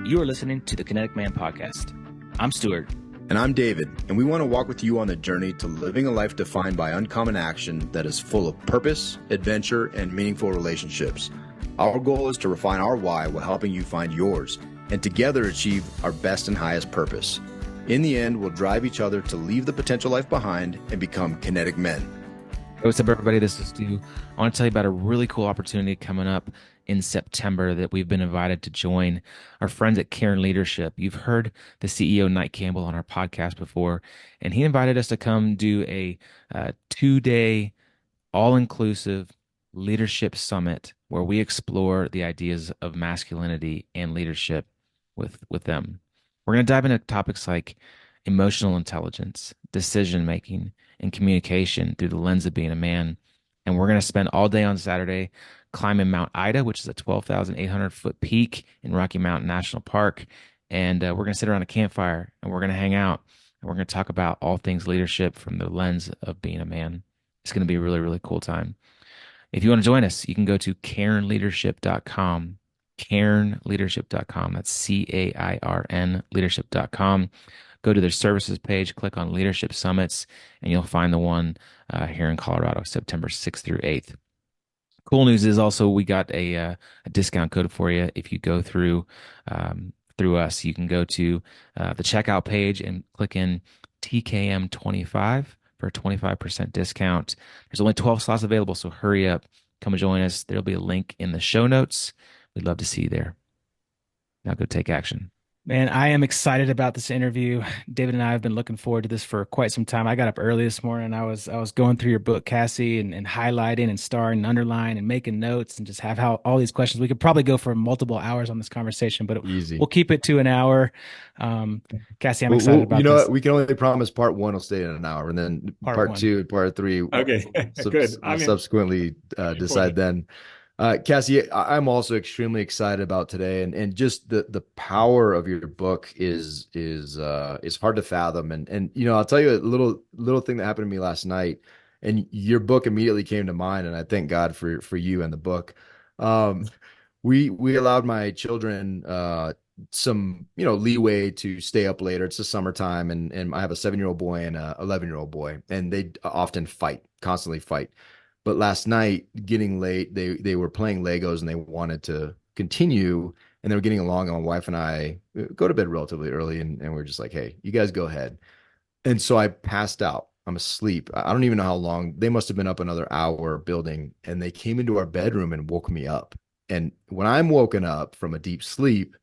you are listening to the Kinetic Man Podcast. I'm Stuart. And I'm David, and we want to walk with you on the journey to living a life defined by uncommon action that is full of purpose, adventure, and meaningful relationships. Our goal is to refine our why while helping you find yours, and together achieve our best and highest purpose. In the end, we'll drive each other to leave the potential life behind and become kinetic men. Hey, what's up, everybody? This is Stu. I want to tell you about a really cool opportunity coming up in September that we've been invited to join our friends at Cairn Leadership. You've heard the CEO, Knight Campbell, on our podcast before, and he invited us to come do a 2-day all-inclusive leadership summit where we explore the ideas of masculinity and leadership with them. We're going to dive into topics like emotional intelligence, decision-making, and communication through the lens of being a man. And we're going to spend all day on Saturday climbing Mount Ida, which is a 12,800-foot peak in Rocky Mountain National Park. And we're going to sit around a campfire, and we're going to hang out, and we're going to talk about all things leadership from the lens of being a man. It's going to be a really, really cool time. If you want to join us, you can go to cairnleadership.com. cairnleadership.com. That's C-A-I-R-N leadership.com. Go to their services page, click on Leadership Summits, and you'll find the one here in Colorado, September 6th through 8th. Cool news is also we got a discount code for you. If you go through us, you can go to the checkout page and click in TKM25 for a 25% discount. There's only 12 slots available, so hurry up. Come and join us. There'll be a link in the show notes. We'd love to see you there. Now go take action. Man, I am excited about this interview. David and I have been looking forward to this for quite some time. I got up early this morning. I was going through your book, Cassie, and highlighting and starring and underlining and making notes and just have all these questions. We could probably go for multiple hours on this conversation, but we'll keep it to an hour. Cassie, I'm excited about this. You know what? We can only promise part one will stay in an hour, and then part two, part three, okay, good. Subsequently decide then. Cassie, I'm also extremely excited about today, and just the power of your book is hard to fathom. And you know, I'll tell you a little thing that happened to me last night, and your book immediately came to mind, and I thank God for you and the book. We allowed my children some leeway to stay up later. It's the summertime, and I have a 7-year-old boy and a 11-year-old boy, and they often constantly fight. But last night, getting late, they were playing Legos and they wanted to continue, and they were getting along. And my wife and I go to bed relatively early, and we're just like, hey, you guys go ahead. And so I passed out. I'm asleep. I don't even know how long. They must have been up another hour building, and they came into our bedroom and woke me up. And when I'm woken up from a deep sleep,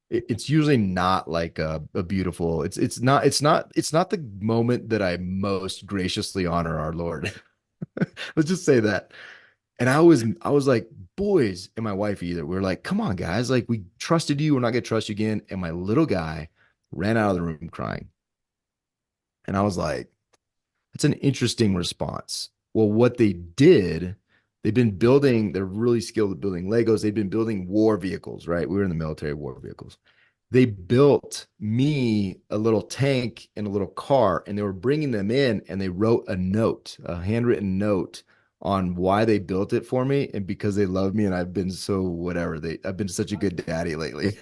it's usually not like a beautiful. It's not the moment that I most graciously honor our Lord. Let's just say that. And I was like, boys, and my wife either. We're like, come on, guys. Like, we trusted you. We're not going to trust you again. And my little guy ran out of the room crying. And I was like, that's an interesting response. Well, what they did, they're really skilled at building Legos. They've been building war vehicles, right? We were in the military, war vehicles. They built me a little tank and a little car, and they were bringing them in, and they wrote a handwritten note on why they built it for me, and because they love me, and I've been so whatever. I've been such a good daddy lately.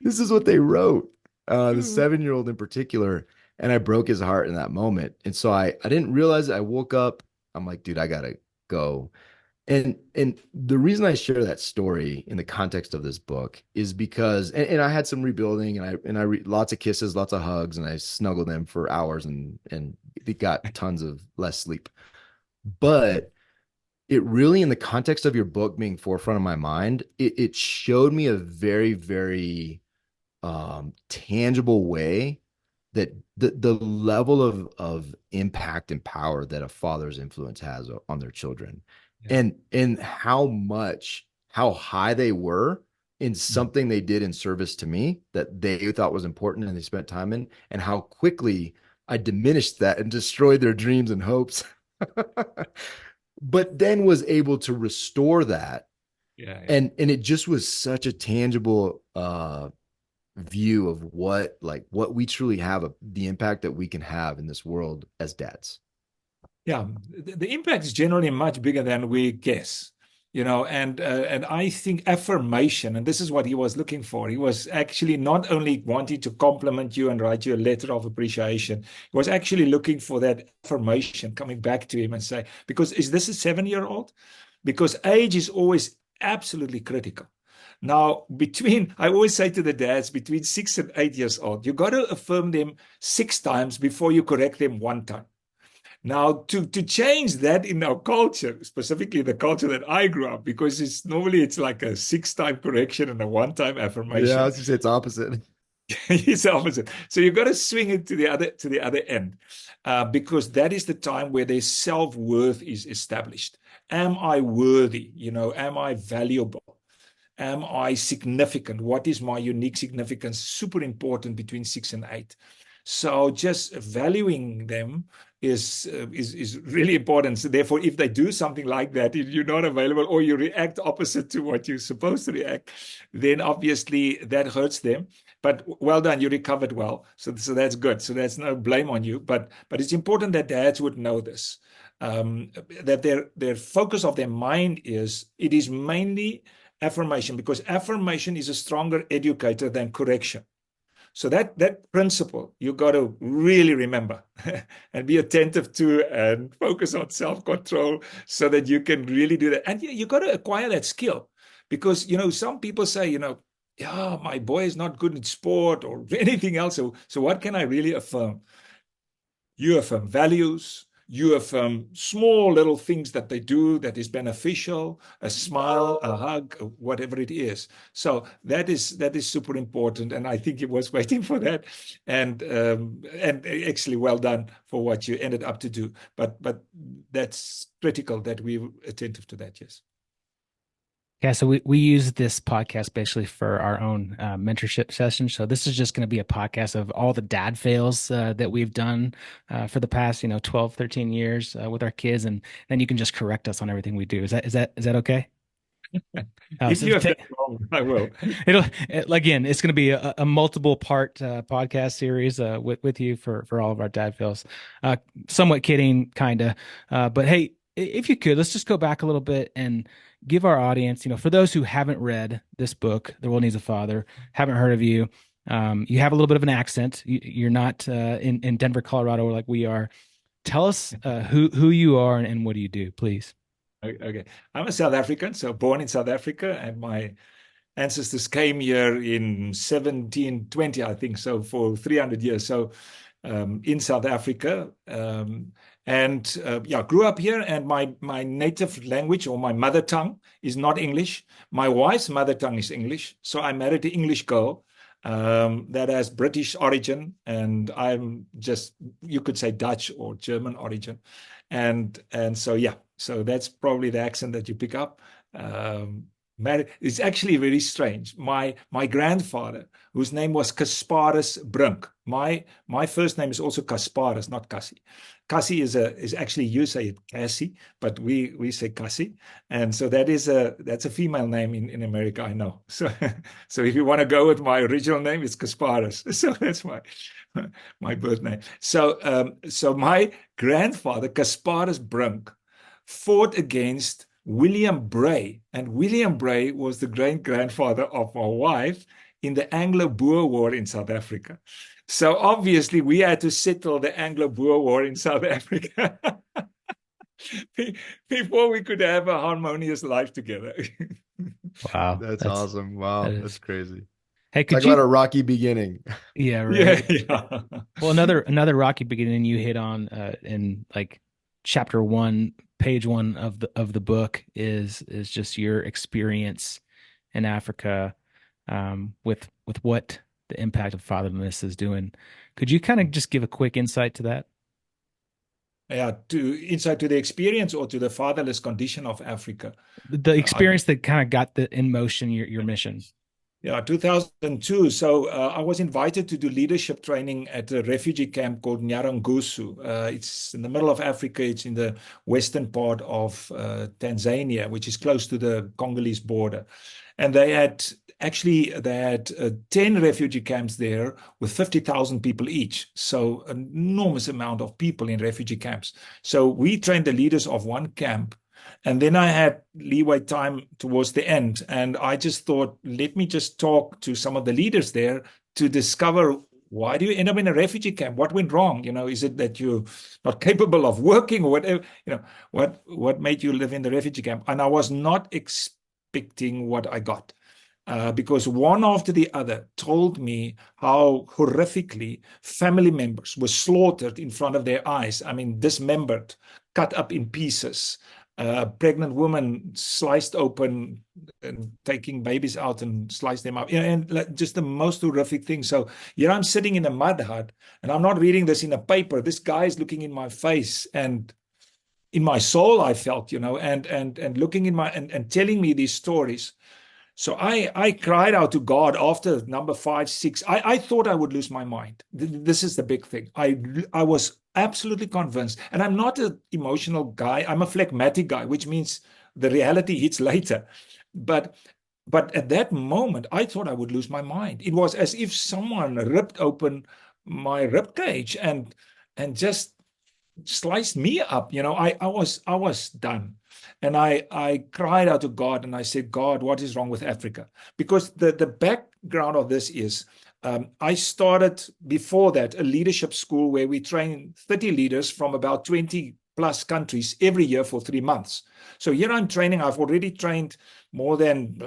This is what they wrote, the 7-year-old in particular, and I broke his heart in that moment. And so I didn't realize it. I woke up. I'm like, dude, I gotta go. And the reason I share that story in the context of this book is because, and I had some rebuilding, and I lots of kisses, lots of hugs, and I snuggled them for hours, and they got tons of less sleep. But it really, in the context of your book being forefront of my mind, it showed me a very, very tangible way that the level of impact and power that a father's influence has on their children. Yeah. And how high they were in something they did in service to me that they thought was important and they spent time in, and how quickly I diminished that and destroyed their dreams and hopes, but then was able to restore that. Yeah. And it just was such a tangible view of what we truly have, the impact that we can have in this world as dads. Yeah, the impact is generally much bigger than we guess. And I think affirmation, and this is what he was looking for. He was actually not only wanting to compliment you and write you a letter of appreciation, he was actually looking for that affirmation coming back to him and say, because is this a 7-year-old? Because age is always absolutely critical. Now, I always say to the dads, between 6 and 8 years old, you got to affirm them 6 times before you correct them 1 time. Now, to change that in our culture, specifically the culture that I grew up, because it's like a 6-time correction and a 1-time Yeah, I affirmation. was gonna say it's opposite. It's opposite. So you've got to swing it to the other end, because that is the time where their self-worth is established. Am I worthy? Am I valuable? Am I significant? What is my unique significance? Super important between 6 and 8. So just valuing them is really important. So therefore, if they do something like that, if you're not available or you react opposite to what you're supposed to react, then obviously that hurts them. But well done, you recovered well. So that's good. So that's no blame on you. But it's important that dads would know this. That their focus of their mind it is mainly affirmation, because affirmation is a stronger educator than correction. So that principle you got to really remember and be attentive to and focus on self-control so that you can really do that. And you got to acquire that skill, because some people say, yeah, my boy is not good in sport or anything else. So what can I really affirm? You affirm values. You affirm small little things that they do that is beneficial, a smile, a hug, whatever it is. So that is super important. And I think it was waiting for that. And actually well done for what you ended up to do. But that's critical that we're attentive to that, yes. Yeah, so we use this podcast basically for our own mentorship session. So this is just going to be a podcast of all the dad fails that we've done for the past, 12, 13 years with our kids. And then you can just correct us on everything we do. Is that okay? If So you have done wrong, I will. again, it's going to be a multiple part podcast series with you for all of our dad fails. Somewhat kidding, kind of. But hey, if you could, let's just go back a little bit and give our audience, for those who haven't read this book, The World Needs a Father, haven't heard of you. You have a little bit of an accent. You're not in Denver, Colorado, like we are. Tell us who you are and what do you do, please. Okay. I'm a South African, so born in South Africa, and my ancestors came here in 1720, I think, so for 300 years. So in South Africa, and yeah, grew up here. And my native language, or my mother tongue, is not English. My wife's mother tongue is English. So I married an English girl that has British origin, and I'm just, you could say, Dutch or German origin. And so yeah, so that's probably the accent that you pick up. Um, it's actually very strange. My grandfather, whose name was Casparus Brunk. My first name is also Casparus, not Cassie. Cassie is actually, you say it Cassie, but we say Cassie, and so that's a female name in America, I know. So if you want to go with my original name, it's Casparus. So that's my birth name. So my grandfather Casparus Brunk fought against William Bray, and William Bray was the great grandfather of my wife in the Anglo-Boer War in South Africa. So obviously, we had to settle the Anglo-Boer War in South Africa before we could have a harmonious life together. Wow, That's that's awesome. that Wow, that's is. crazy. Hey, Talk could about you? a rocky beginning. Yeah, Yeah, right. yeah. Well, another rocky beginning you hit on in like chapter one, page one of the book is just your experience in Africa with what the impact of fatherlessness is doing. Could you kind of just give a quick insight to that? Yeah, to insight to the experience or to the fatherless condition of Africa. The I experience that kind of got the in motion your mission. Yeah, 2002. So I was invited to do leadership training at a refugee camp called Nyarangusu. It's in the middle of Africa. It's in the western part of Tanzania, which is close to the Congolese border. And they had 10 refugee camps there with 50,000 people each. So an enormous amount of people in refugee camps. So we trained the leaders of one camp, And then I had leeway time towards the end. And I just thought, let me just talk to some of the leaders there to discover, why do you end up in a refugee camp? What went wrong? Is it that you're not capable of working or whatever? What made you live in the refugee camp? And I was not expecting what I got. Because one after the other told me how horrifically family members were slaughtered in front of their eyes. I mean, dismembered, cut up in pieces, pregnant women sliced open and taking babies out and slice them up, and like, just the most horrific thing. So here I'm sitting in a mud hut, and I'm not reading this in a paper. This guy is looking in my face, and in my soul, I felt, and looking in my and telling me these stories. So I cried out to God after number 5, 6. I thought I would lose my mind. This is the big thing. I was absolutely convinced. And I'm not an emotional guy. I'm a phlegmatic guy, which means the reality hits later. But at that moment, I thought I would lose my mind. It was as if someone ripped open my rib cage and just sliced me up. I was done. And I cried out to God and I said, God, what is wrong with Africa? Because the background of this is, I started before that a leadership school where we train 30 leaders from about 20 plus countries every year for 3 months. So here I'm training. I've already trained more than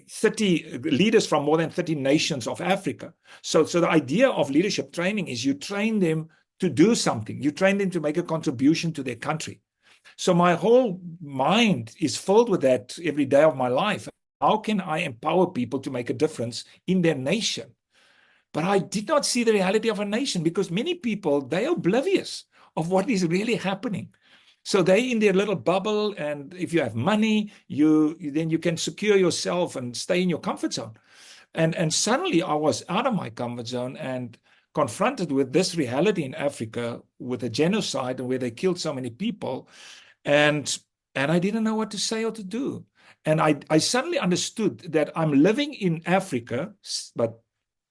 30 leaders from more than 30 nations of Africa. So the idea of leadership training is you train them to do something. You train them to make a contribution to their country. So my whole mind is filled with that every day of my life. How can I empower people to make a difference in their nation? But I did not see the reality of a nation, because many people, they're oblivious of what is really happening. So they in their little bubble, and if you have money, then you can secure yourself and stay in your comfort zone. And suddenly I was out of my comfort zone and confronted with this reality in Africa, with a genocide and where they killed so many people. And I didn't know what to say or to do. And I suddenly understood that I'm living in Africa, but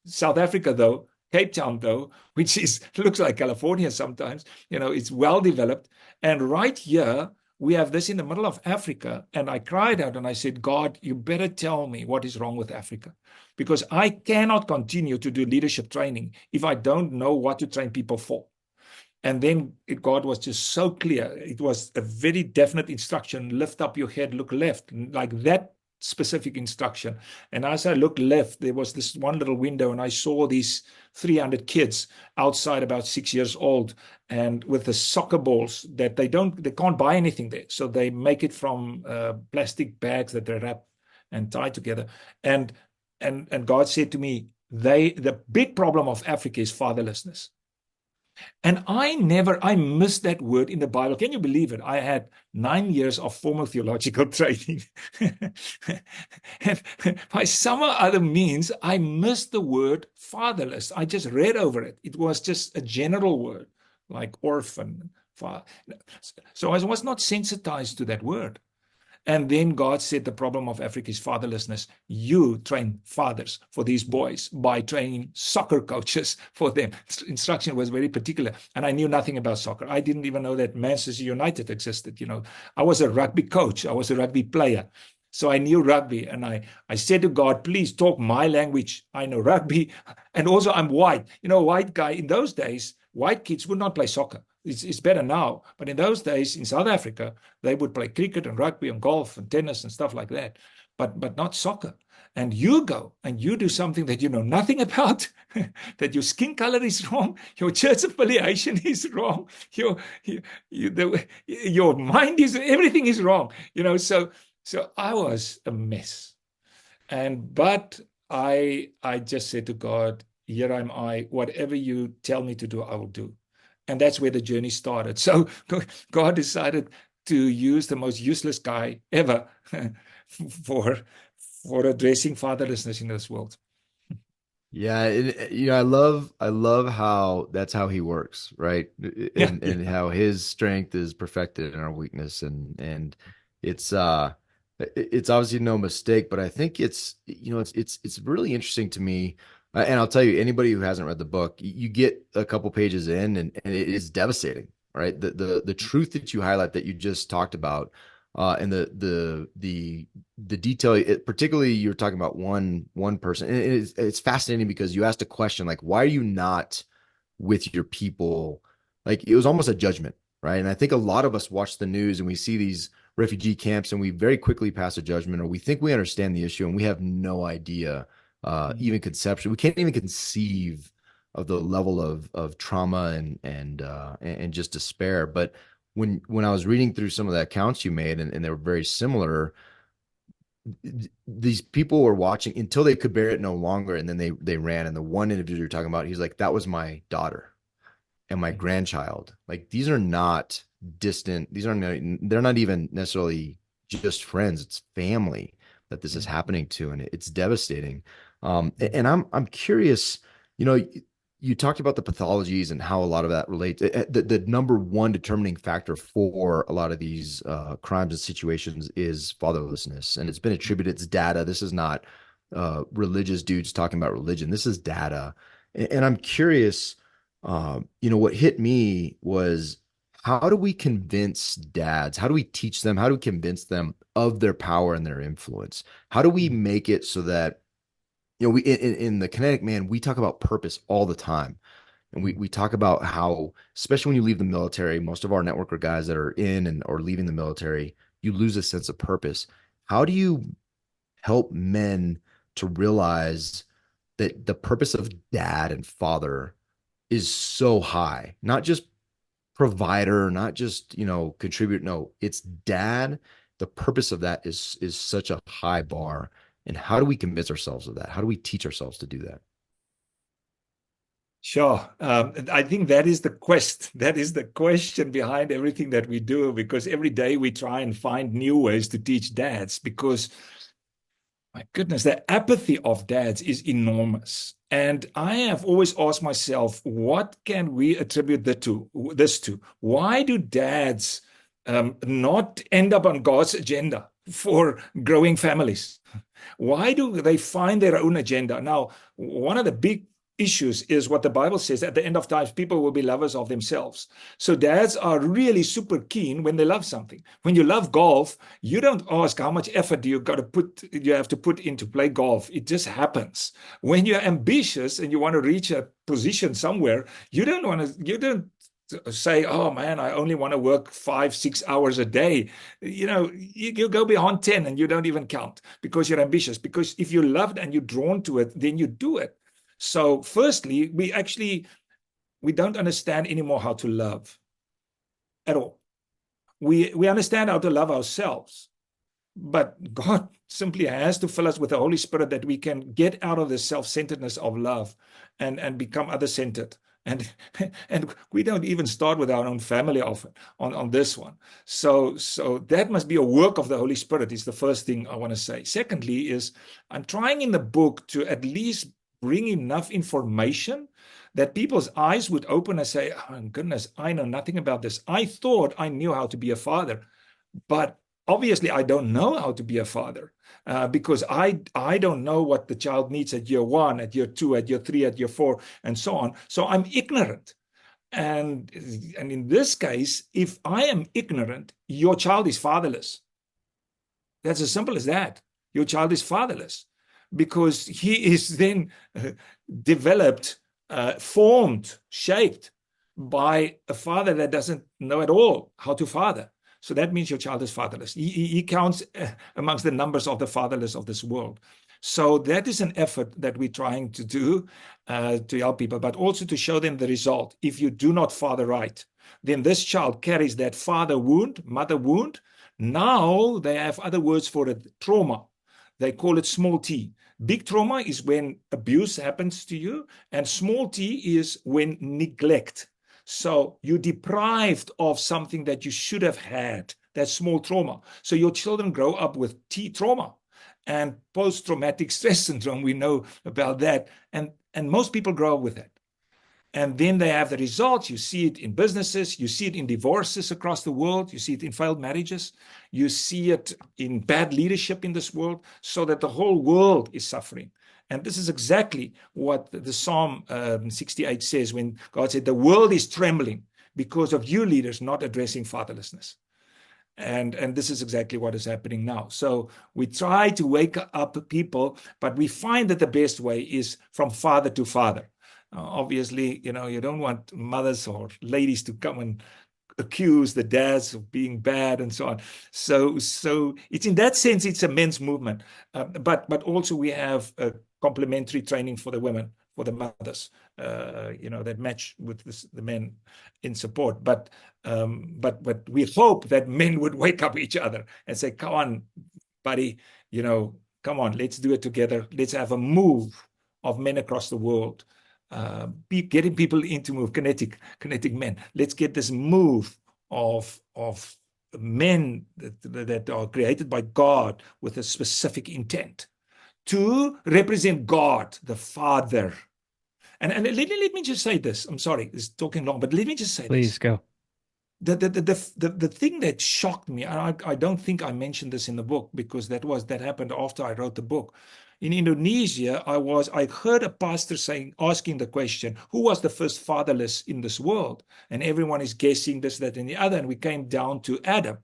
South Africa, though, Cape Town, though, which looks like California sometimes, it's well developed. And right here, we have this in the middle of Africa. And I cried out and I said, God, you better tell me what is wrong with Africa, because I cannot continue to do leadership training if I don't know what to train people for. And then God was just so clear. It was a very definite instruction: lift up your head, look left, like that specific instruction. And as I looked left, there was this one little window, and I saw these 300 kids outside, about 6 years old, and with the soccer balls that they can't buy anything there. So they make it from plastic bags that they wrap and tie together. And God said to me, the big problem of Africa is fatherlessness. And I missed that word in the Bible. Can you believe it? I had 9 years of formal theological training. And by some or other means, I missed the word fatherless. I just read over it. It was just a general word like orphan. So I was not sensitized to that word. And then God said, the problem of Africa is fatherlessness. You train fathers for these boys by training soccer coaches for them. Instruction was very particular. And I knew nothing about soccer. I didn't even know that Manchester United existed. I was a rugby coach. I was a rugby player. So I knew rugby. And I said to God, please talk my language. I know rugby. And also I'm white. White guy. In those days, white kids would not play soccer. It's better now. But in those days in South Africa, they would play cricket and rugby and golf and tennis and stuff like that, but not soccer. And you go and you do something that you know nothing about, that your skin color is wrong, your church affiliation is wrong, your mind is, everything is wrong. So I was a mess. But I just said to God, here am I, whatever you tell me to do, I will do. And that's where the journey started. So God decided to use the most useless guy ever for addressing fatherlessness in this world. Yeah, I love how that's how he works, right? And how his strength is perfected in our weakness, and it's obviously no mistake, but I think it's really interesting to me. And I'll tell you, anybody who hasn't read the book, you get a couple pages in, and it is devastating, right? The truth that you highlight, that you just talked about, and the detail, particularly you're talking about one person. And it's fascinating because you asked a question like, why are you not with your people? Like it was almost a judgment, right? And I think a lot of us watch the news and we see these refugee camps and we very quickly pass a judgment, or we think we understand the issue and we have no idea, even conceptually, we can't even conceive of the level of trauma and just despair. But when I was reading through some of the accounts you made, and they were very similar, these people were watching until they could bear it no longer, and then they ran. And the one individual you're talking about, he's like, that was my daughter and my grandchild. Like these are not distant, they're not even necessarily just friends, it's family that this is happening to, and it's devastating. And I'm curious, you know, you talked about the pathologies and how a lot of that relates. The number one determining factor for a lot of these crimes and situations is fatherlessness, and it's been attributed. It's data. This is not religious dudes talking about religion. This is data, and I'm curious. You know, what hit me was, how do we convince dads? How do we teach them? How do we convince them of their power and their influence? How do we make it so that, you know, we in the Kinetic Man, we talk about purpose all the time. And we talk about how, especially when you leave the military, most of our networker guys that are in and or leaving the military, you lose a sense of purpose. How do you help men to realize that the purpose of dad and father is so high, not just provider, not just, you know, contribute. No, it's dad. The purpose of that is such a high bar. And how do we convince ourselves of that? How do we teach ourselves to do that? Sure. I think that is the quest. That is the question behind everything that we do, because every day we try and find new ways to teach dads, because my goodness, the apathy of dads is enormous. And I have always asked myself, what can we attribute this to? Why do dads not end up on God's agenda for growing families? Why do they find their own agenda? Now, one of the big issues is what the Bible says: at the end of times, people will be lovers of themselves. So dads are really super keen when they love something. When you love golf, you don't ask how much effort you have to put into play golf. It just happens. When you're ambitious and you want to reach a position somewhere, you don't say, oh man, I only want to work 5-6 hours a day. You know, you go beyond 10 and you don't even count, because you're ambitious. Because if you loved and you're drawn to it, then you do it. So firstly, we don't understand anymore how to love at all. We understand how to love ourselves, but God simply has to fill us with the Holy Spirit that we can get out of the self-centeredness of love and become other-centered. And and we don't even start with our own family often on this one. So that must be a work of the Holy Spirit, is the first thing I want to say. Secondly is, I'm trying in the book to at least bring enough information that people's eyes would open and say, oh goodness, I know nothing about this. I thought I knew how to be a father, but obviously I don't know how to be a father, because I don't know what the child needs at year 1, at year 2, at year 3, at year 4, and so on. So I'm ignorant. And in this case, if I am ignorant, your child is fatherless. That's as simple as that. Your child is fatherless because he is then developed, formed, shaped by a father that doesn't know at all how to father. So that means your child is fatherless. He counts amongst the numbers of the fatherless of this world. So that is an effort that we're trying to do to help people, but also to show them the result. If you do not father right, then this child carries that father wound, mother wound. Now they have other words for it: trauma. They call it small t. Big trauma is when abuse happens to you, and small t is when neglect. So you're deprived of something that you should have had. That's small trauma. So your children grow up with T trauma and post-traumatic stress syndrome. We know about that. And most people grow up with that. And then they have the results. You see it in businesses. You see it in divorces across the world. You see it in failed marriages. You see it in bad leadership in this world, so that the whole world is suffering. And this is exactly what the Psalm 68 says, when God said, the world is trembling because of you leaders not addressing fatherlessness. And this is exactly what is happening now. So we try to wake up people, but we find that the best way is from father to father. Obviously, you don't want mothers or ladies to come and accuse the dads of being bad and so on. So it's in that sense, it's a men's movement. But also we have a complementary training for the women, for the mothers, that match with the men in support. But we hope that men would wake up each other and say, come on, buddy, come on, let's do it together. Let's have a move of men across the world, getting people into move, kinetic men. Let's get this move of men that are created by God with a specific intent to represent God, the Father. And let me just say this. I'm sorry, it's talking long, but let me just say Please this. go. The thing that shocked me, and I don't think I mentioned this in the book because that happened after I wrote the book. In Indonesia, I heard a pastor asking the question, who was the first fatherless in this world? And everyone is guessing this, that, and the other. And we came down to Adam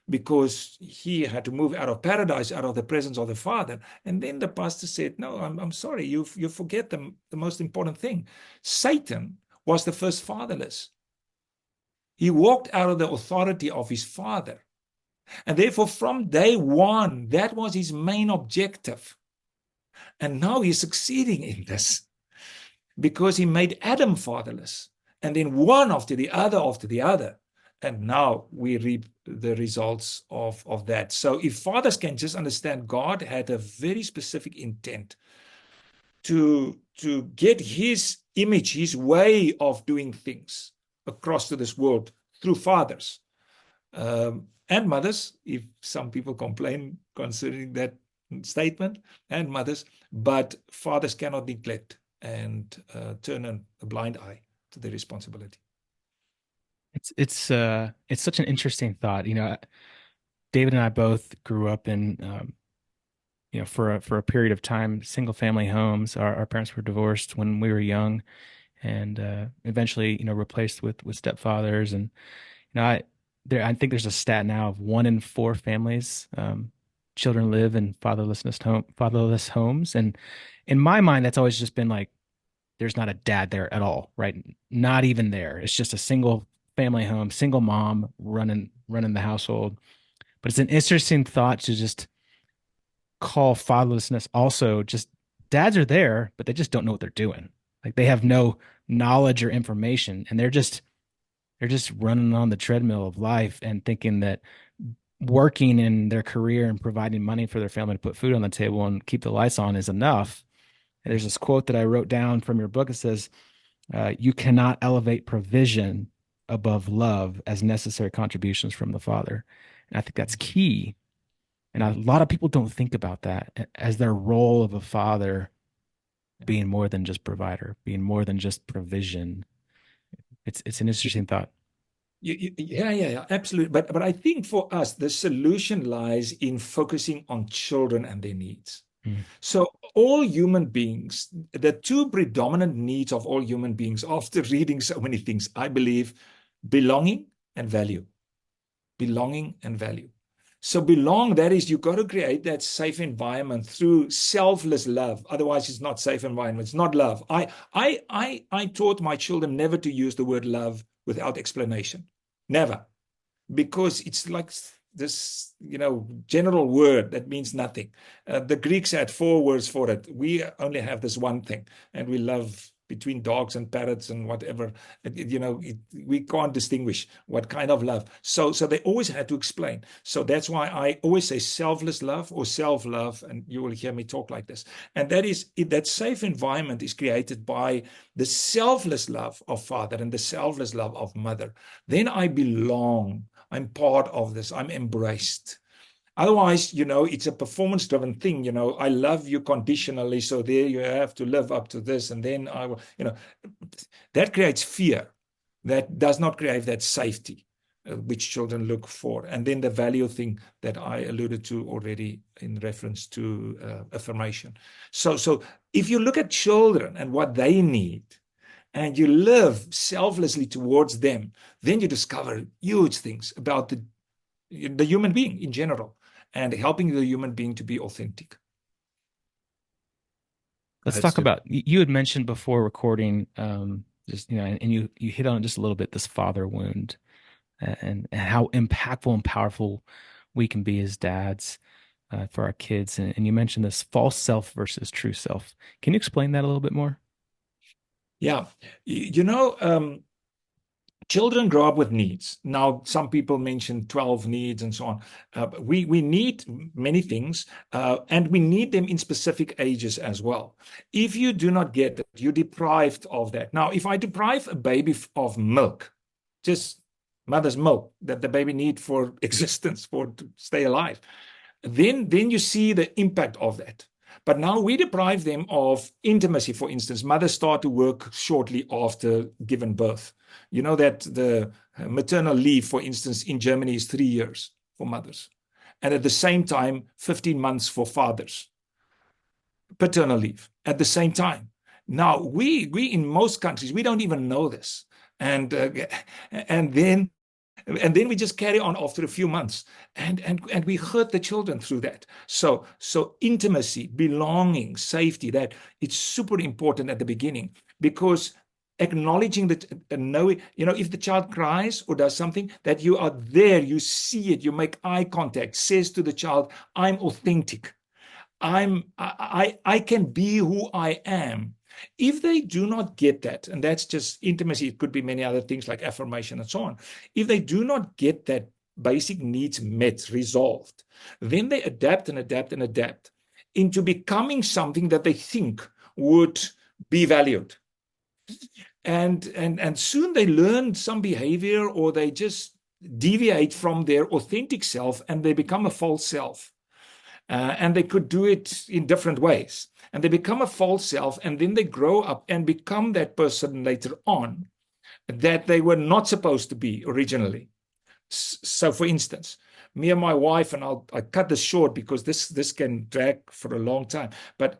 because he had to move out of paradise, out of the presence of the Father. And then the pastor said, no, I'm sorry, you forget the most important thing. Satan was the first fatherless. He walked out of the authority of his father. And therefore, from day one, that was his main objective. And now he's succeeding in this because he made Adam fatherless. And then one after the other after the other. And now we reap the results of that. So if fathers can just understand, God had a very specific intent to get his image, his way of doing things across to this world through fathers and mothers, if some people complain concerning that statement, and mothers, but fathers cannot neglect and turn a blind eye to their responsibility. It's such an interesting thought. David and I both grew up in for a period of time, single family homes. Our parents were divorced when we were young, and eventually, replaced with stepfathers. And I think there's a stat now of 1 in 4 families, children live in fatherless homes. And in my mind, that's always just been like, there's not a dad there at all, right? Not even there. It's just a single family home, single mom running the household. But it's an interesting thought to just call fatherlessness also just dads are there, but they just don't know what they're doing. Like they have no knowledge or information, and they're just running on the treadmill of life and thinking that working in their career and providing money for their family to put food on the table and keep the lights on is enough. And there's this quote that I wrote down from your book. It says, you cannot elevate provision above love as necessary contributions from the Father. And I think that's key. And a lot of people don't think about that as their role of a father being more than just provider, being more than just provision. It's an interesting thought. Yeah, absolutely. But I think for us, the solution lies in focusing on children and their needs. So all human beings, the two predominant needs of all human beings, after reading so many things, I believe, belonging and value. Belonging and value. So that is, you've got to create that safe environment through selfless love. Otherwise, it's not safe environment. It's not love. I taught my children never to use the word love without explanation. Never. Because it's like this, general word that means nothing. The Greeks had 4 words for it. We only have this one thing, and we love between dogs and parrots and whatever. We can't distinguish what kind of love. So they always had to explain. So that's why I always say selfless love or self-love, and you will hear me talk like this. And that safe environment is created by the selfless love of father and the selfless love of mother. Then I belong. I'm part of this. I'm embraced. Otherwise, it's a performance-driven thing. I love you conditionally, so there you have to live up to this, and then I will, that creates fear. That does not create that safety, which children look for. And then the value thing that I alluded to already in reference to affirmation. So if you look at children and what they need, and you live selflessly towards them, then you discover huge things about the human being in general, and helping the human being to be authentic. Let's That's talk super. about you had mentioned before recording, just and you hit on it just a little bit, this father wound, and how impactful and powerful we can be as dads for our kids. And you mentioned this false self versus true self. Can you explain that a little bit more? Yeah, you know, children grow up with needs. Now, some people mention 12 needs and so on. We need many things, and we need them in specific ages as well. If you do not get it, you're deprived of that. Now, if I deprive a baby of milk, just mother's milk that the baby need for existence, for to stay alive, then you see the impact of that. But now we deprive them of intimacy. For instance, mothers start to work shortly after given birth. You know that the maternal leave, for instance, in Germany is 3 years for mothers. And at the same time, 15 months for fathers, paternal leave at the same time. Now, we in most countries, we don't even know this. And, uh, and then we just carry on after a few months, and we hurt the children through that. So intimacy, belonging, safety, that it's super important at the beginning, because acknowledging that, knowing, if the child cries or does something, that you are there, you see it, you make eye contact, says to the child, I'm authentic. I can be who I am. If they do not get that, and that's just intimacy, it could be many other things like affirmation and so on. If they do not get that basic needs met, resolved, then they adapt and adapt and adapt into becoming something that they think would be valued. And soon they learn some behavior, or they just deviate from their authentic self, and they become a false self. And they could do it in different ways. And they become a false self, and then they grow up and become that person later on that they were not supposed to be originally. So, for instance, me and my wife, and I cut this short because this can drag for a long time. But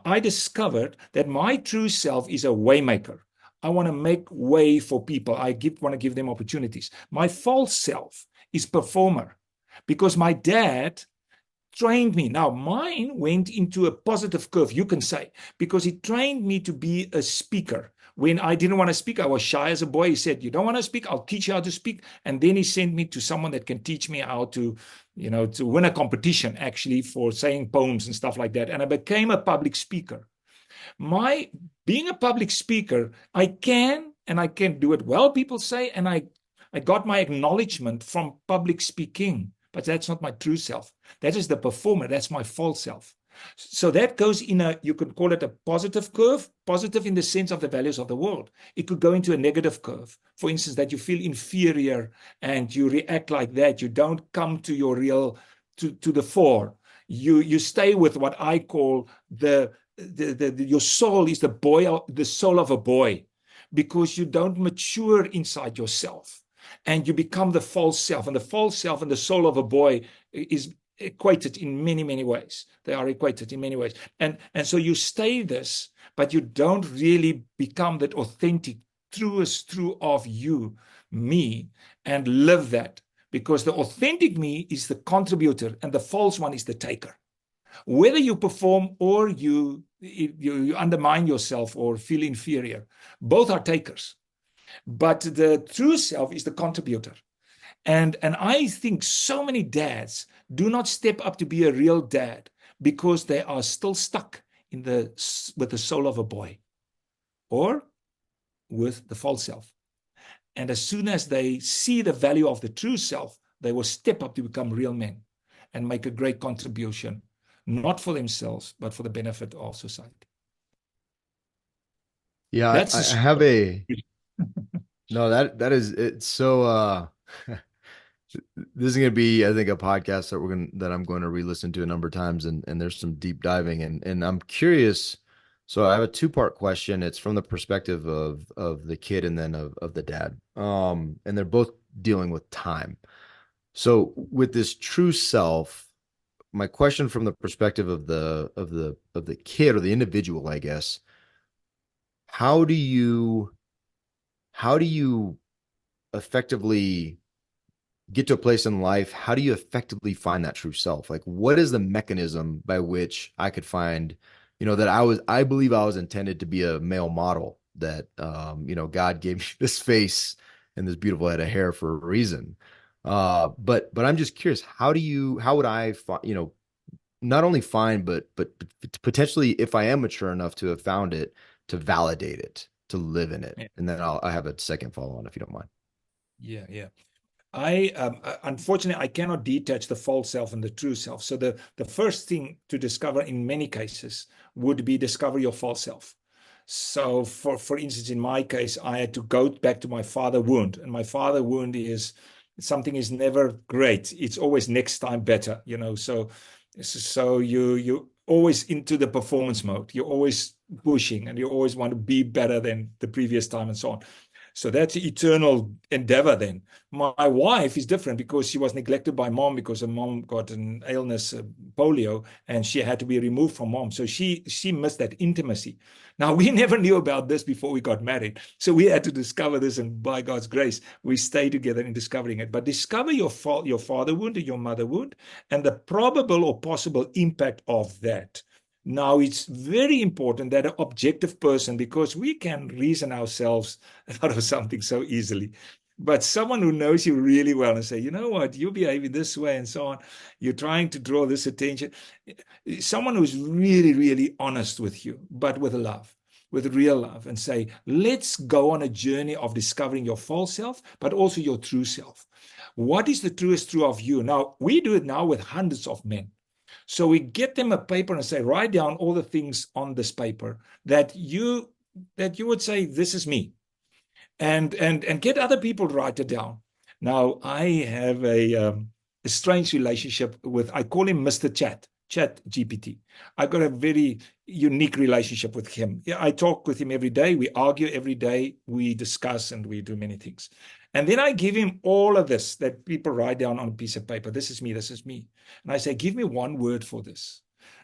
I discovered that my true self is a waymaker. I want to make way for people. Want to give them opportunities. My false self is performer, because my dad trained me. Now, mine went into a positive curve, you can say, because he trained me to be a speaker. When I didn't want to speak, I was shy as a boy. He said, you don't want to speak? I'll teach you how to speak. And then he sent me to someone that can teach me how to, to win a competition, actually, for saying poems and stuff like that. And I became a public speaker. My being a public speaker, I can do it well, people say, and I got my acknowledgement from public speaking, but that's not my true self. That is the performer. That's my false self. So that goes in you could call it a positive curve, positive in the sense of the values of the world. It could go into a negative curve. For instance, that you feel inferior and you react like that. You don't come to your real, to the fore. You stay with what I call your soul is the soul of a boy, because you don't mature inside yourself, and you become the false self. And the false self and the soul of a boy is equated in many, many ways. They are equated in many ways. And so you stay this, but you don't really become that authentic, truest true of you, me, and live that. Because the authentic me is the contributor, and the false one is the taker. Whether you perform or you undermine yourself or feel inferior, both are takers. But the true self is the contributor. And I think so many dads do not step up to be a real dad because they are still stuck with the soul of a boy or with the false self. And as soon as they see the value of the true self, they will step up to become real men and make a great contribution, not for themselves, but for the benefit of society. Yeah, That's I the have a no, that is it's so this is gonna be, I think, a podcast that I'm going to re-listen to a number of times, and there's some deep diving, and I'm curious. So I have a two-part question. It's from the perspective of the kid and then of the dad. And they're both dealing with time. So with this true self, my question from the perspective of the kid or the individual, I guess, how do you how do you effectively get to a place in life, how do you effectively find that true self? Like, what is the mechanism by which I could find, that I believe I was intended to be a male model, that, God gave me this face and this beautiful head of hair for a reason. But I'm just curious, how would I find, not only find, but potentially, if I am mature enough to have found it, to validate it, to live in it. Yeah, And then I have a second follow on if you don't mind. yeah, yeah. I unfortunately I cannot detach the false self and the true self. So the first thing to discover in many cases would be discover your false self. So for instance, in my case, I had to go back to my father wound, and my father wound is something is never great. It's always next time better, So you always into the performance mode. You're always pushing, and you always want to be better than the previous time, and so on. So that's the eternal endeavor then. My wife is different because she was neglected by mom because her mom got an illness, polio, and she had to be removed from mom. So she missed that intimacy. Now we never knew about this before we got married. So we had to discover this, and by God's grace, we stay together in discovering it. But discover your father wound or your mother wound and the probable or possible impact of that. Now, it's very important that an objective person, because we can reason ourselves out of something so easily, but someone who knows you really well and say, you know what, you're behaving this way and so on, you're trying to draw this attention. Someone who's really, really honest with you, but with love, with real love, and say, let's go on a journey of discovering your false self, but also your true self. What is the truest true of you? Now, we do it now with hundreds of men. So we get them a paper and say, write down all the things on this paper that you would say, this is me, and get other people to write it down. Now I have a strange relationship with, I call him Mr. Chat GPT. I've got a very unique relationship with him. Yeah, I talk with him every day. We argue every day. We discuss and we do many things. And then I give him all of this that people write down on a piece of paper. This is me. This is me. And I say, give me one word for this.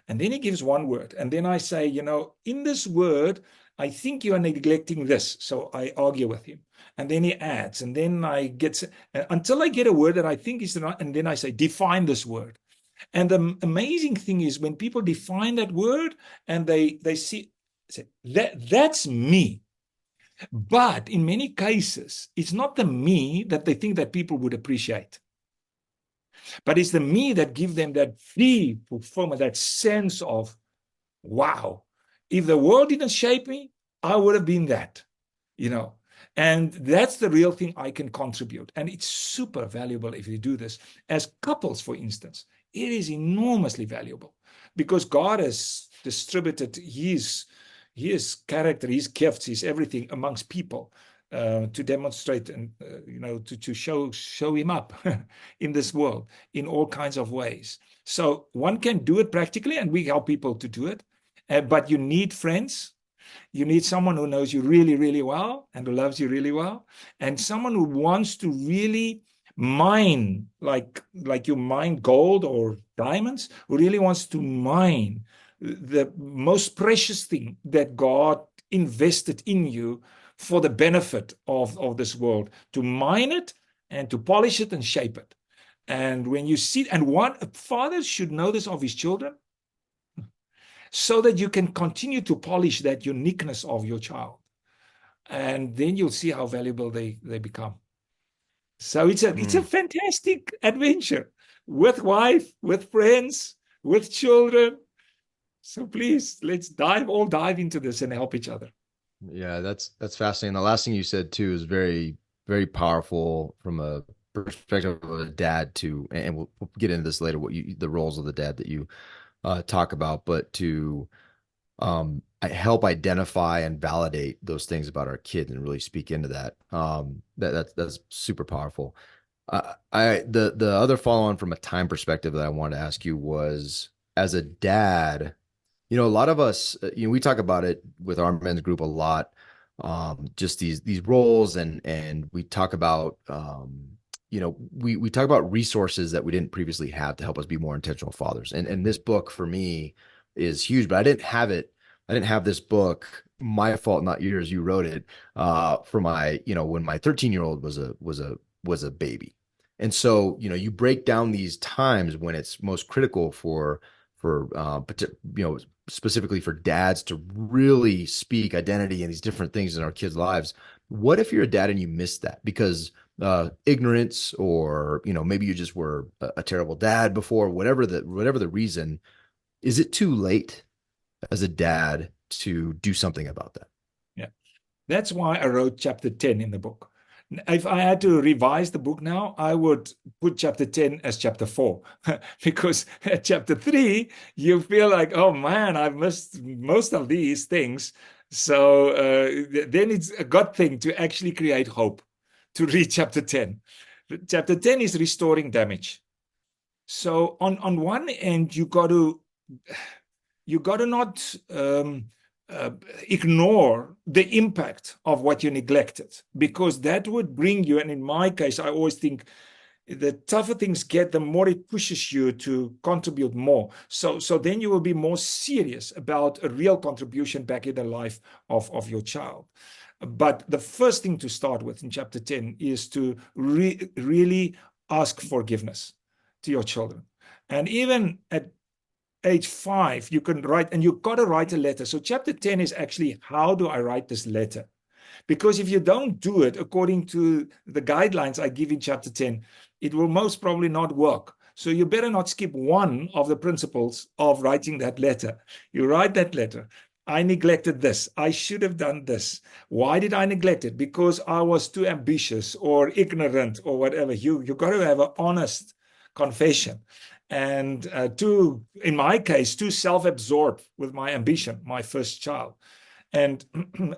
And then he gives one word. And then I say, in this word, I think you are neglecting this. So I argue with him. And then he adds. And then I get, until I get a word that I think is the right. And then I say, define this word. And the amazing thing is when people define that word and they see that's me. But in many cases, it's not the me that they think that people would appreciate, but it's the me that gives them that free fulfillment, that sense of, wow, if the world didn't shape me, I would have been that, you know. And that's the real thing I can contribute. And it's super valuable if you do this. As couples, for instance, it is enormously valuable because God has distributed his character, his gifts, his everything amongst people to demonstrate and to show him up in this world in all kinds of ways. So one can do it practically, and we help people to do it. But you need friends. You need someone who knows you really, really well and who loves you really well, and someone who wants to really mine, like you mine gold or diamonds, who really wants to mine the most precious thing that God invested in you for the benefit of this world, to mine it and to polish it and shape it. And when you see, and one father should know this of his children, so that you can continue to polish that uniqueness of your child. And then you'll see how valuable they become. So it's a fantastic adventure with wife, with friends, with children. So please, let's dive into this and help each other. Yeah, that's fascinating. The last thing you said too is very, very powerful from a perspective of a dad too, and we'll get into this later, the roles of the dad that you talk about, but to help identify and validate those things about our kids and really speak into that. That's super powerful. The other follow on from a time perspective that I wanted to ask you was, as a dad, a lot of us, we talk about it with our men's group a lot. Just these roles, and we talk about we talk about resources that we didn't previously have to help us be more intentional fathers. And this book for me is huge, but I didn't have it. I didn't have this book. My fault, not yours. You wrote it for my, when my 13-year-old was a baby. And so, you break down these times when it's most critical for specifically for dads to really speak identity and these different things in our kids' lives. What if you're a dad and you missed that because ignorance, or maybe you just were a terrible dad before, whatever the reason? Is it too late as a dad to do something about that? Yeah. That's why I wrote chapter 10 in the book. If I had to revise the book now, I would put chapter 10 as chapter 4, because at chapter 3, you feel like, oh man, I've missed most of these things. So then it's a good thing to actually create hope to read chapter 10. Chapter 10 is restoring damage. So on one end, you got to not uh, ignore the impact of what you neglected, because that would bring you, and in my case, I always think the tougher things get, the more it pushes you to contribute more. So then you will be more serious about a real contribution back in the life of your child. But the first thing to start with in chapter 10 is to really ask forgiveness to your children. And even at age 5, you can write, and you've got to write a letter. So chapter 10 is actually, how do I write this letter? Because if you don't do it according to the guidelines I give in chapter 10, it will most probably not work. So you better not skip one of the principles of writing that letter. You write that letter. I neglected this. I should have done this. Why did I neglect it? Because I was too ambitious or ignorant or whatever. You got to have an honest confession. And in my case, too self-absorbed with my ambition, my first child. And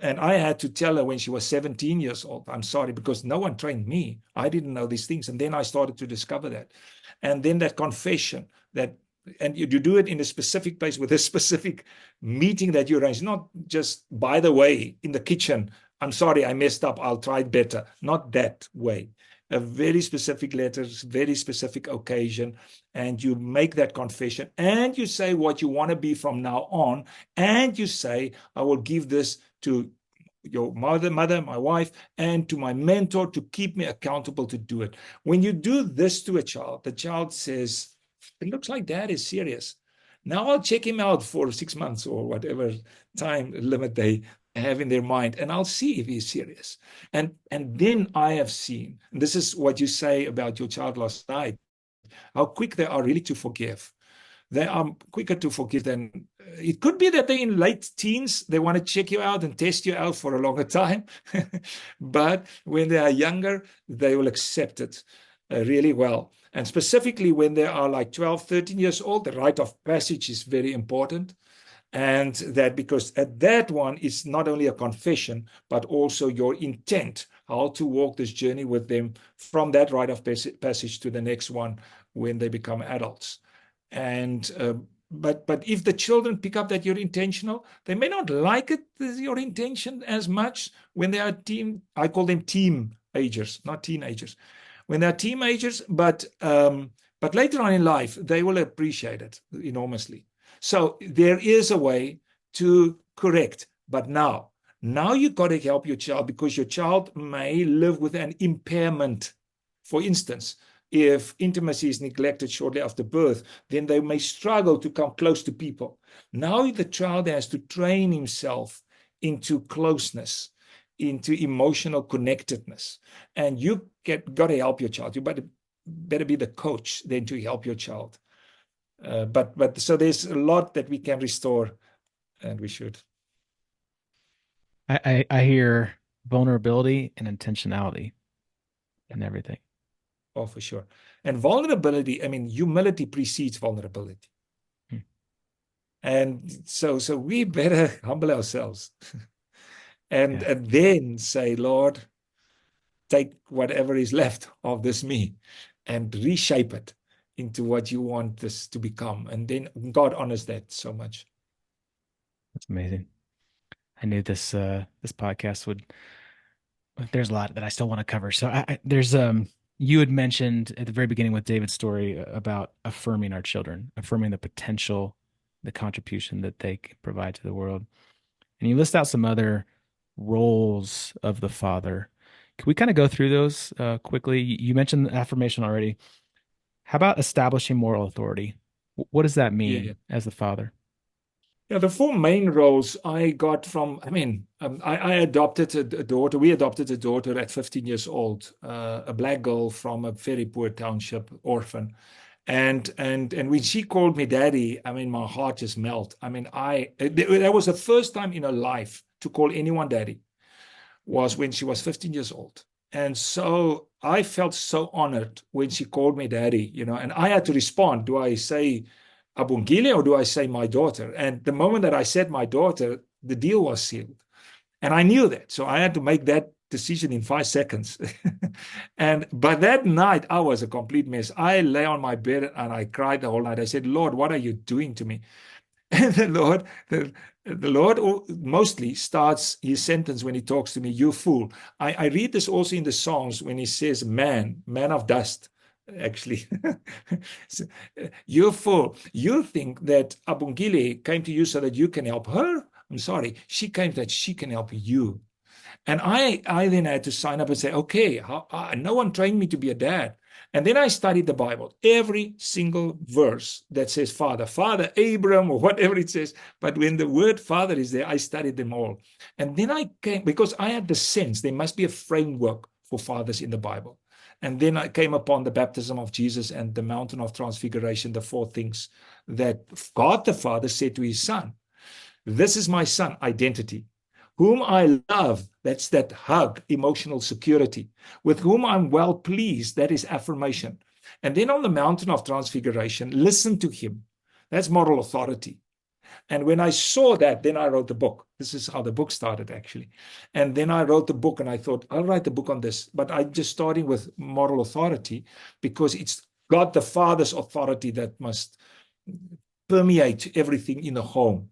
and I had to tell her when she was 17 years old, I'm sorry, because no one trained me. I didn't know these things. And then I started to discover that. And then that confession, that, and you do it in a specific place with a specific meeting that you arrange, not just, by the way, in the kitchen, I'm sorry, I messed up, I'll try better. Not that way. A very specific letter, very specific occasion, and you make that confession, and you say what you want to be from now on, and you say, I will give this to your mother, my wife, and to my mentor to keep me accountable to do it. When you do this to a child, the child says, it looks like dad is serious. Now I'll check him out for 6 months or whatever time limit they have in their mind, and I'll see if he's serious. And then I have seen, and this is what you say about your child last night, how quick they are really to forgive. They are quicker to forgive than, it could be that they're in late teens. They want to check you out and test you out for a longer time. But when they are younger, they will accept it really well. And specifically when they are like 12, 13 years old, the rite of passage is very important. And that, because at that one, it's not only a confession, but also your intent, how to walk this journey with them from that rite of passage to the next one when they become adults. And but if the children pick up that you're intentional, they may not like it, your intention, as much when they are I call them team agers, not teenagers. When they're teenagers, but later on in life, they will appreciate it enormously. So there is a way to correct, but now you've got to help your child, because your child may live with an impairment. For instance, if intimacy is neglected shortly after birth, then they may struggle to come close to people. Now the child has to train himself into closeness, into emotional connectedness. And you got to help your child. You better be the coach then to help your child. But so there's a lot that we can restore, and we should. I hear vulnerability and intentionality and everything. Oh, for sure. And vulnerability, I mean, humility precedes vulnerability. Hmm. And so we better humble ourselves and Yeah, then say, Lord, take whatever is left of this me and reshape it into what you want this to become. And then God honors that so much. that's amazing. I knew this podcast would. There's a lot that I still want to cover. So there's you had mentioned at the very beginning with David's story about affirming our children, affirming the potential, the contribution that they can provide to the world. And you list out some other roles of the father. Can we kind of go through those quickly? You mentioned the affirmation already. How about establishing moral authority? What does that Yeah. mean as the father? Yeah, the four main roles I got from, I adopted a daughter. We adopted a daughter at 15 years old, a black girl from a very poor township, orphan. And when she called me daddy, I mean, my heart just melted. I mean, that was the first time in her life to call anyone daddy was when she was 15 years old. And so I felt so honored when she called me daddy, and I had to respond. Do I say Abungile or do I say my daughter? And the moment that I said my daughter, the deal was sealed. And I knew that. So I had to make that decision in 5 seconds. And by that night, I was a complete mess. I lay on my bed and I cried the whole night. I said, Lord, what are you doing to me? And the Lord mostly starts his sentence when he talks to me, you fool. I read this also in the Psalms when he says, man of dust, actually. So, you fool. You think that Abungile came to you so that you can help her? I'm sorry. She came that she can help you. And I then had to sign up and say, okay, no one trained me to be a dad. And then I studied the Bible, every single verse that says father, Father Abram, or whatever it says. But when the word father is there, I studied them all. And then I came, because I had the sense there must be a framework for fathers in the Bible. And then I came upon the baptism of Jesus and the mountain of transfiguration, the four things that God the Father said to his son. This is my son, identity. Whom I love, that's that hug, emotional security. With whom I'm well pleased, that is affirmation. And then on the mountain of transfiguration, listen to him. That's moral authority. And when I saw that, then I wrote the book. This is how the book started, actually. And then I wrote the book and I thought, I'll write the book on this. But I'm just starting with moral authority because it's God the Father's authority that must permeate everything in the home.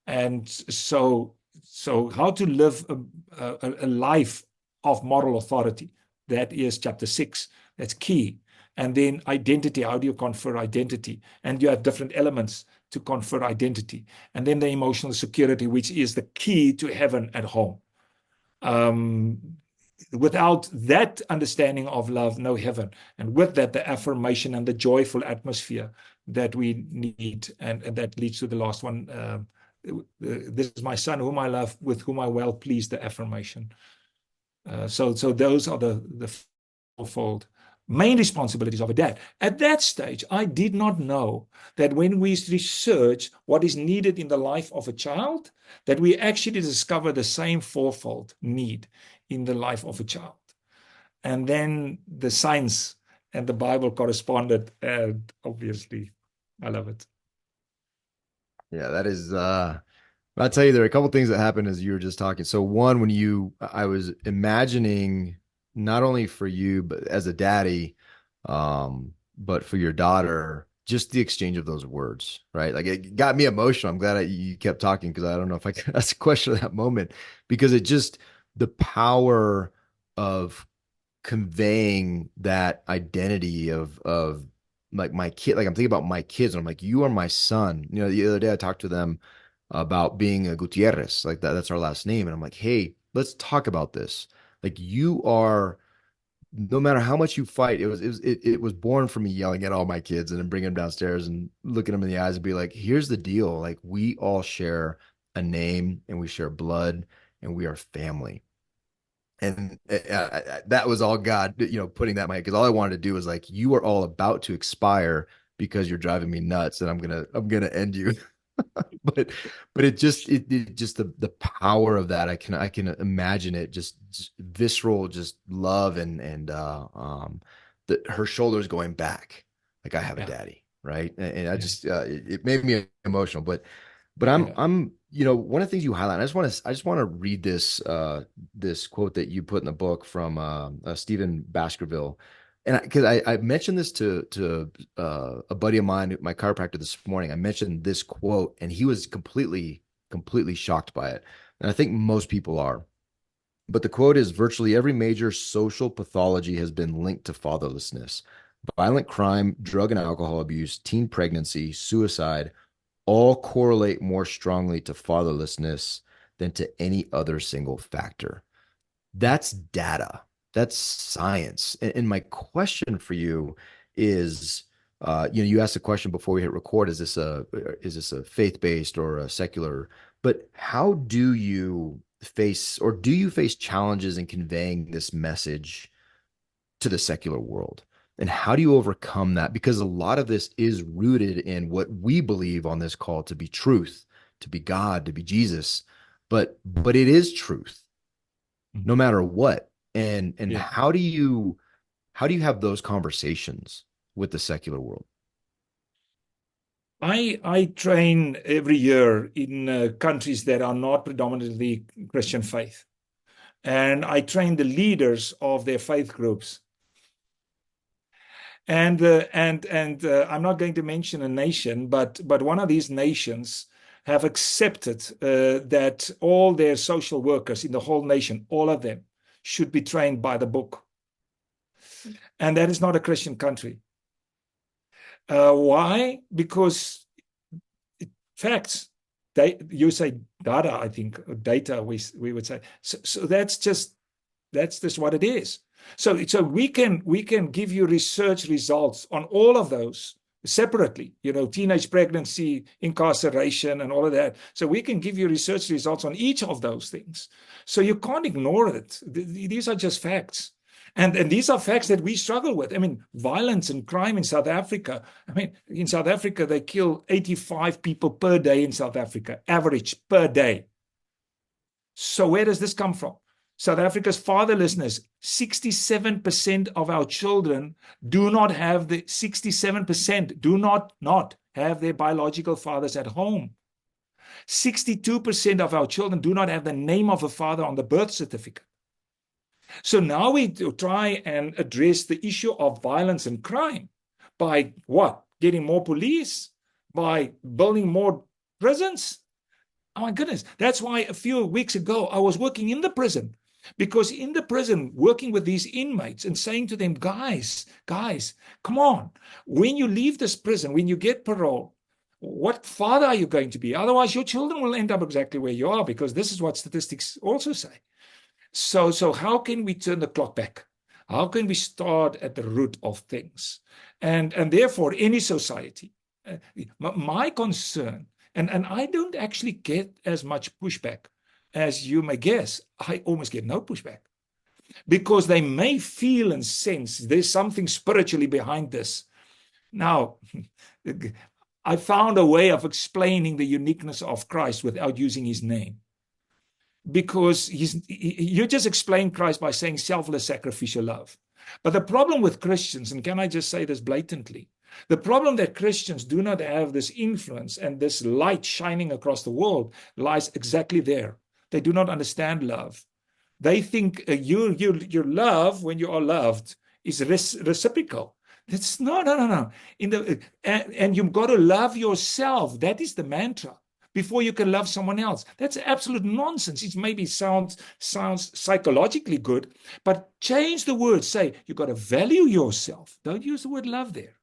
And so how to live a life of moral authority. That is chapter 6. That's key. And then identity. How do you confer identity? And you have different elements to confer identity. And then the emotional security, which is the key to heaven at home. Um, Without that understanding of love, no heaven. And with that, the affirmation and the joyful atmosphere that we need. And that leads to the last one. This is my son whom I love, with whom I well please, the affirmation. So those are the fourfold main responsibilities of a dad. At that stage, I did not know that when we research what is needed in the life of a child, that we actually discover the same fourfold need in the life of a child. And then the science and the Bible corresponded, and obviously, I love it. Yeah, that is I'll tell you there are a couple things that happened as you were just talking. So one, when I was imagining not only for you, but as a daddy, but for your daughter, just the exchange of those words, right? Like it got me emotional. I'm glad you kept talking because I don't know if I could ask a question at that moment because it just the power of conveying that identity of like my kid, like I'm thinking about my kids and I'm like, you are my son. You know, the other day I talked to them about being a Gutierrez, like that's our last name. And I'm like, hey, let's talk about this. Like you are, no matter how much you fight, it was born from me yelling at all my kids and then bringing them downstairs and looking them in the eyes and be like, here's the deal. Like we all share a name and we share blood and we are family. And that was all God, putting that in my head because all I wanted to do was like, you are all about to expire because you're driving me nuts, and I'm gonna end you. but it just the power of that I can imagine it just visceral just love and her shoulders going back like I have a Yeah, daddy, right? And I yeah, just it made me emotional, but yeah. I'm one of the things you highlight, I just want to read this quote that you put in the book from Stephen Baskerville. And because I mentioned this to a buddy of mine, my chiropractor this morning, I mentioned this quote and he was completely shocked by it. And I think most people are. But the quote is virtually every major social pathology has been linked to fatherlessness. Violent crime, drug and alcohol abuse, teen pregnancy, suicide, all correlate more strongly to fatherlessness than to any other single factor. That's data. That's science. And my question for you is, you asked the question before we hit record, is this a faith-based or a secular? But how do you face challenges in conveying this message to the secular world? And how do you overcome that? Because a lot of this is rooted in what we believe on this call to be truth, to be God, to be Jesus. But it is truth no matter what. And Yeah. how do you have those conversations with the secular world? I train every year in countries that are not predominantly Christian faith. And I train the leaders of their faith groups. And I'm not going to mention a nation, but one of these nations have accepted that all their social workers in the whole nation, all of them, should be trained by the book. And that is not a Christian country. Why? Because facts. You say data, I think, or data. We would say. So that's just what it is. So we can give you research results on all of those separately. Teenage pregnancy, incarceration, and all of that. So we can give you research results on each of those things. So you can't ignore it. These are just facts. And these are facts that we struggle with. I mean, violence and crime in South Africa. I mean, in South Africa, they kill 85 people per day in South Africa, average per day. So where does this come from? South Africa's fatherlessness. 67% of our children do not have 67% do not have their biological fathers at home. 62% of our children do not have the name of a father on the birth certificate. So now we try and address the issue of violence and crime by what? Getting more police, by building more prisons. Oh my goodness. That's why a few weeks ago I was working in the prison, because in the prison, working with these inmates and saying to them, guys, come on. When you leave this prison, when you get parole, what father are you going to be? Otherwise, your children will end up exactly where you are, because this is what statistics also say. So how can we turn the clock back? How can we start at the root of things? And therefore, any society, my concern, and I don't actually get as much pushback as you may guess. I almost get no pushback, because they may feel and sense there's something spiritually behind this. Now, I found a way of explaining the uniqueness of Christ without using his name. Because you just explain Christ by saying selfless sacrificial love. But the problem with Christians, and can I just say this blatantly, the problem that Christians do not have this influence and this light shining across the world lies exactly there. They do not understand love. They think your love, when you are loved, is reciprocal. That's no. And you've got to love yourself. That is the mantra before you can love someone else. That's absolute nonsense. It maybe sounds psychologically good, but change the word. Say, you got to value yourself. Don't use the word love there.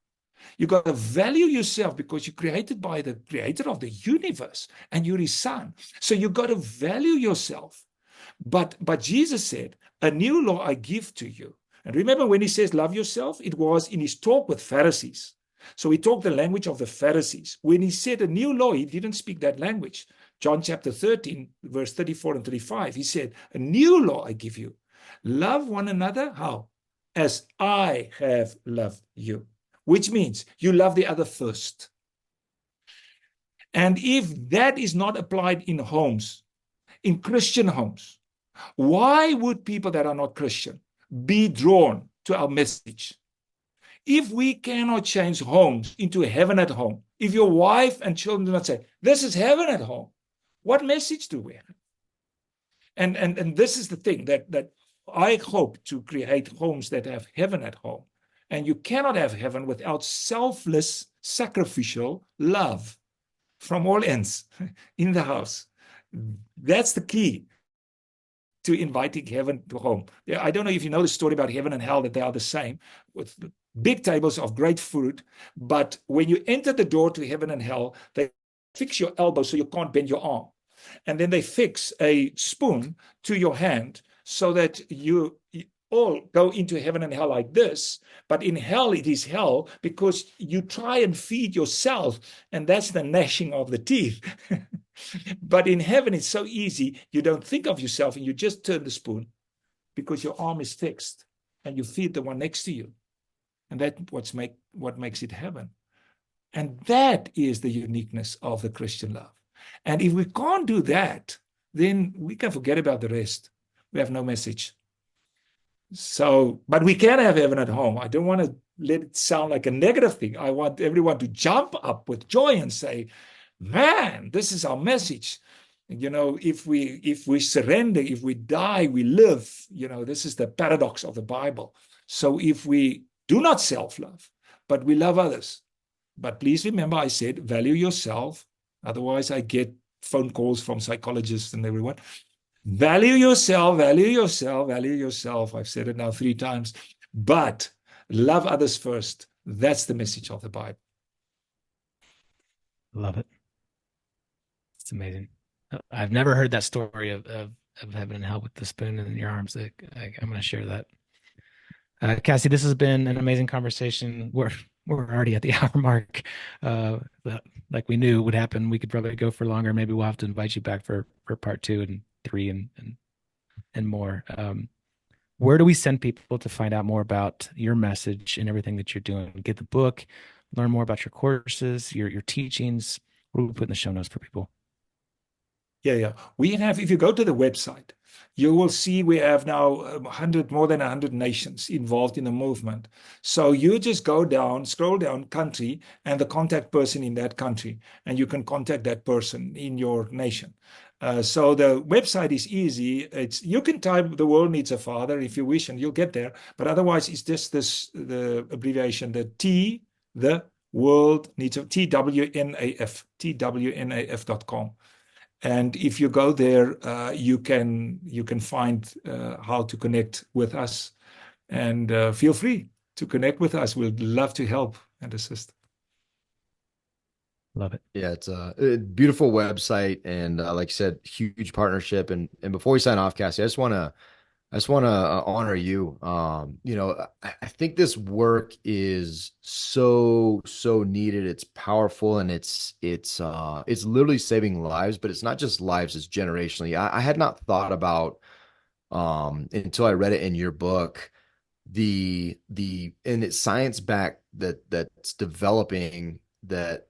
You got to value yourself, because you're created by the creator of the universe and you're his son. So you got to value yourself. But Jesus said, a new law I give to you. And remember, when he says love yourself, it was in his talk with Pharisees. So he talked the language of the Pharisees. When he said a new law, he didn't speak that language. John chapter 13, verse 34 and 35, he said, a new law I give you. Love one another. How? As I have loved you. Which means you love the other first. And if that is not applied in homes, in Christian homes, why would people that are not Christian be drawn to our message? If we cannot change homes into heaven at home, if your wife and children do not say, this is heaven at home, what message do we have? And this is the thing that I hope to create homes that have heaven at home. And you cannot have heaven without selfless, sacrificial love from all ends in the house. That's the key to inviting heaven to home. I don't know if you know the story about heaven and hell, that they are the same, with big tables of great food. But when you enter the door to heaven and hell, they fix your elbow so you can't bend your arm. And then they fix a spoon to your hand so that all go into heaven and hell like this, but in hell it is hell because you try and feed yourself, and that's the gnashing of the teeth. But in heaven it's so easy. You don't think of yourself and you just turn the spoon because your arm is fixed and you feed the one next to you. And that's what makes it heaven. And that is the uniqueness of the Christian love. And if we can't do that, then we can forget about the rest. We have no message. So, but we can have heaven at home. I don't want to let it sound like a negative thing. I want everyone to jump up with joy and say, man, this is our message. If we surrender, if we die, we live. This is the paradox of the Bible. So if we do not self-love, but we love others. But please remember, I said, value yourself. Otherwise, I get phone calls from psychologists and everyone. Value yourself, value yourself, value yourself. I've said it now 3 times. But love others first. That's the message of the Bible. Love it. It's amazing. I've never heard that story of heaven and hell with the spoon in your arms. I'm going to share that. Cassie, this has been an amazing conversation. We're already at the hour mark. Like we knew would happen. We could probably go for longer. Maybe we'll have to invite you back for part 2 and 3 and more. Where do we send people to find out more about your message and everything that you're doing? Get the book, learn more about your courses, your teachings. What do we put in the show notes for people? Yeah. We have, if you go to the website, you will see we have now more than 100 nations involved in the movement. So you just scroll down country and the contact person in that country, and you can contact that person in your nation. So the website is easy. You can type "the world needs a father" if you wish, and you'll get there. But otherwise, it's just the abbreviation, the world needs a TWNAF, TWNAF.com. And if you go there, you can find how to connect with us, and feel free to connect with us. We'd love to help and assist. Love it. Yeah, it's a beautiful website, and like you said, huge partnership. And before we sign off, Cassie, I just want to honor you. I think this work is so needed. It's powerful, and it's literally saving lives. But it's not just lives; it's generationally. I had not thought about until I read it in your book and it's science backed that's developing that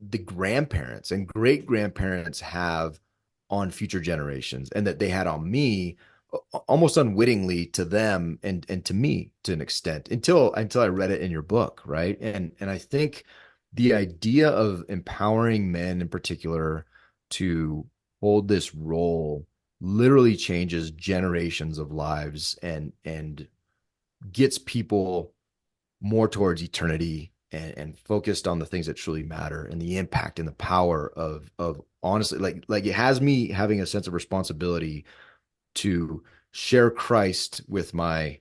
the grandparents and great grandparents have on future generations, and that they had on me almost unwittingly to them and to me to an extent until I read it in your book, right? And I think the idea of empowering men in particular to hold this role literally changes generations of lives and gets people more towards eternity and focused on the things that truly matter and the impact and the power of honestly, like it has me having a sense of responsibility to share Christ with my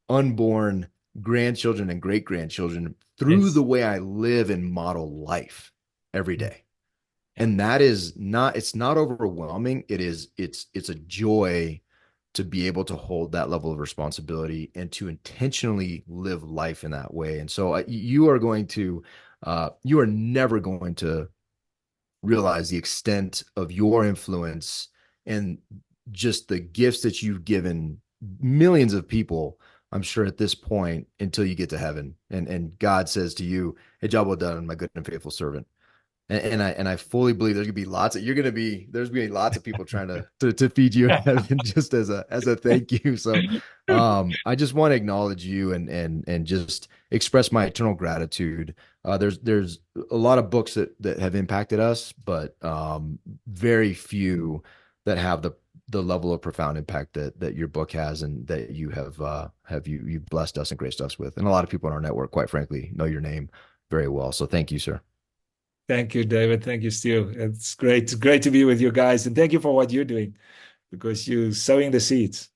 unborn grandchildren and great grandchildren through Yes. the way I live and model life every day. And that is not, it's not overwhelming. It's a joy to be able to hold that level of responsibility and to intentionally live life in that way. And so you are never going to realize the extent of your influence and just the gifts that you've given millions of people, I'm sure at this point, until you get to heaven and God says to you, "Hey, job well done, my good and faithful servant." And I fully believe there's gonna be lots of people trying to feed you heaven just as a thank you. So I just want to acknowledge you and just express my eternal gratitude. There's a lot of books that have impacted us, but very few that have the level of profound impact that your book has and that you you blessed us and graced us with. And a lot of people in our network, quite frankly, know your name very well. So thank you, sir. Thank you, David. Thank you, Stu. It's great to be with you guys, and thank you for what you're doing, because you're sowing the seeds.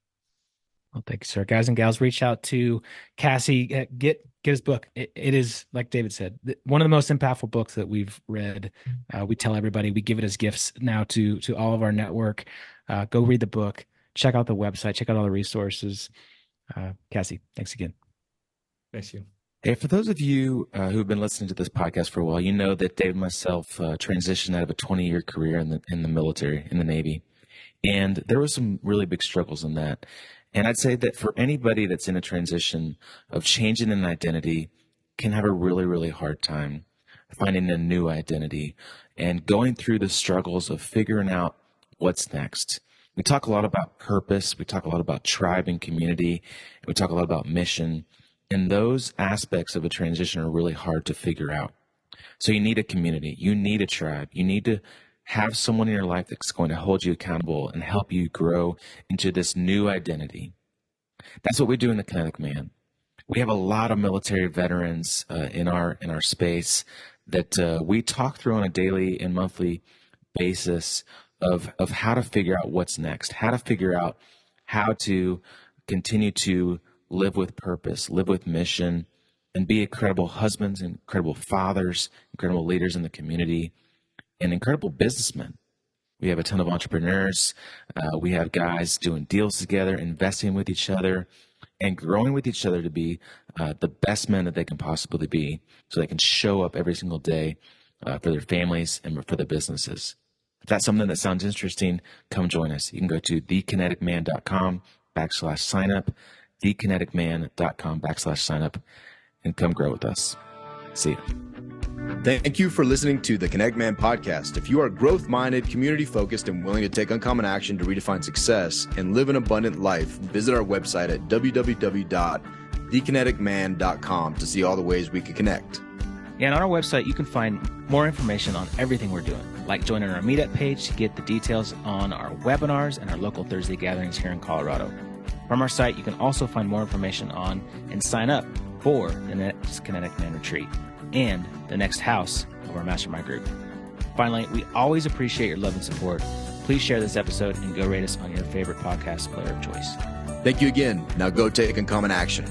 Well, thank you, sir. Guys and gals, reach out to Cassie. Get his book. It is, like David said, one of the most impactful books that we've read. We tell everybody, we give it as gifts now to all of our network. Go read the book. Check out the website. Check out all the resources. Cassie, thanks again. Bless you. Hey, for those of you who've been listening to this podcast for a while, you know that Dave and myself transitioned out of a 20-year career in the military, in the Navy. And there were some really big struggles in that. And I'd say that for anybody that's in a transition of changing an identity can have a really, really hard time finding a new identity and going through the struggles of figuring out what's next. We talk a lot about purpose. We talk a lot about tribe and community. We talk a lot about mission. And those aspects of a transition are really hard to figure out. So you need a community. You need a tribe. You need to have someone in your life that's going to hold you accountable and help you grow into this new identity. That's what we do in the Kinetic Man. We have a lot of military veterans in our space that we talk through on a daily and monthly basis of how to figure out what's next, how to figure out how to continue to live with purpose, live with mission, and be incredible husbands, incredible fathers, incredible leaders in the community, and incredible businessmen. We have a ton of entrepreneurs. We have guys doing deals together, investing with each other, and growing with each other to be the best men that they can possibly be so they can show up every single day for their families and for their businesses. If that's something that sounds interesting, come join us. You can go to thekineticman.com/signup, thekineticman.com/signup, and come grow with us. See you. Thank you for listening to the Kinetic Man podcast. If you are growth-minded, community-focused, and willing to take uncommon action to redefine success and live an abundant life, visit our website at www.thekineticman.com to see all the ways we can connect. And on our website, you can find more information on everything we're doing, like joining our meetup page to get the details on our webinars and our local Thursday gatherings here in Colorado. From our site, you can also find more information on and sign up for the next Kinetic Man retreat and the next house of our mastermind group. Finally, we always appreciate your love and support. Please share this episode and go rate us on your favorite podcast player of choice. Thank you again. Now go take uncommon action.